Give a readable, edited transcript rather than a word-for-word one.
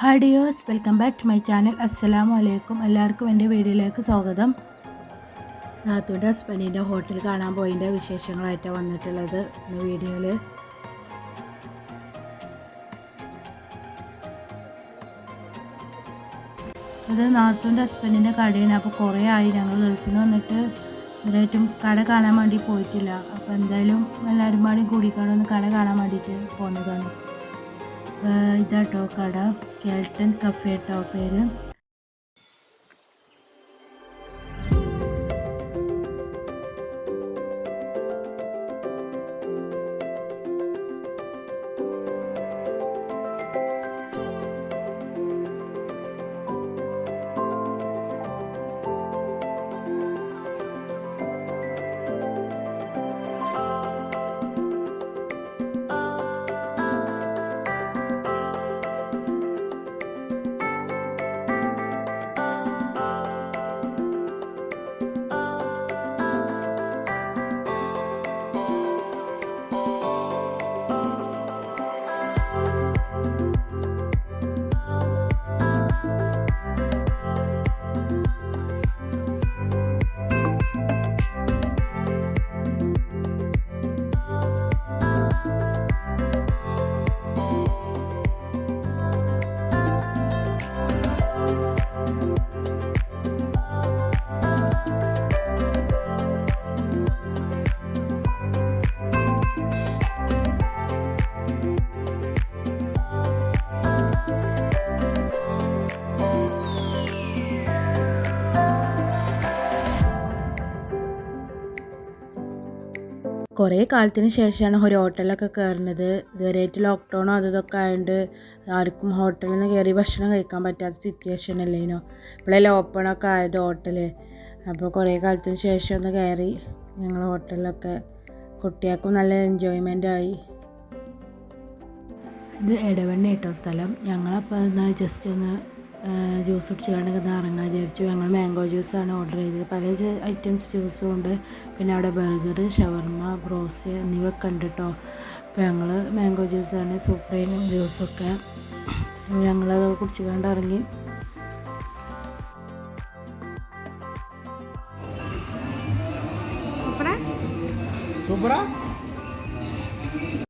Hi dears, welcome back to my channel. അസ്സലാമു അലൈക്കും. എല്ലാവർക്കും എൻ്റെ വീഡിയോയിലേക്ക് സ്വാഗതം. നാത്തൂൻ്റെ ഹസ്ബൻഡിൻ്റെ ഹോട്ടൽ കാണാൻ പോയതിൻ്റെ വിശേഷങ്ങളായിട്ടാണ് വന്നിട്ടുള്ളത് വീഡിയോയിൽ. അത് നാത്തൂൻ്റെ ഹസ്ബൻഡിൻ്റെ കടയാണ്. അപ്പോൾ കുറേ ആയി ഞങ്ങൾ ഗൾഫിൽ നിന്ന് വന്നിട്ട് ഇതുവരെയായിട്ടും കട കാണാൻ വേണ്ടി പോയിട്ടില്ല. അപ്പോൾ എന്തായാലും എല്ലാവരും പാടി കൂടിക്കാണൊന്ന് കട കാണാൻ വേണ്ടിയിട്ട് പോകുന്നതാണ്. ഇതാട്ടോ കട, കേൾട്ടൺ കഫേ കേട്ടോ പേര്. കുറേ കാലത്തിന് ശേഷമാണ് ഒരു ഹോട്ടലൊക്കെ കയറുന്നത്. ഇതുവരെയായിട്ട് ലോക്ക്ഡൗണോ അതൊക്കെ ആയതുകൊണ്ട് ആർക്കും ഹോട്ടലിൽ നിന്ന് കയറി ഭക്ഷണം കഴിക്കാൻ പറ്റാത്ത സിറ്റുവേഷൻ അല്ലേനോ. ഇപ്പോഴല്ലേ ഓപ്പണൊക്കെ ആയത് ഹോട്ടൽ. അപ്പോൾ കുറേ കാലത്തിന് ശേഷം ഒന്ന് കയറി ഞങ്ങൾ ഹോട്ടലിലൊക്കെ. കുട്ടികൾക്കും നല്ല എൻജോയ്മെൻ്റ് ആയി. ഇത് എടവണ്ണ കേട്ടോ സ്ഥലം. ഞങ്ങളപ്പോൾ ഒന്ന് ജസ്റ്റ് ഒന്ന് ജ്യൂസ് കുടിച്ചുകൊണ്ട് ഇറങ്ങാൻ വിചാരിച്ചു. ഞങ്ങൾ മാംഗോ ജ്യൂസാണ് ഓർഡർ ചെയ്തത്. പല ഐറ്റംസ് ജ്യൂസും ഉണ്ട്. പിന്നെ അവിടെ ബർഗർ, ഷവർമ, ബ്രോസ്റ്റ് എന്നിവയൊക്കെ ഉണ്ട് കേട്ടോ. അപ്പോൾ ഞങ്ങൾ മാംഗോ ജ്യൂസാണ്, സൂപ്രീം ജ്യൂസൊക്കെ ഞങ്ങളത് കുടിച്ചുകൊണ്ട് ഇറങ്ങി. സൂപ്പറാ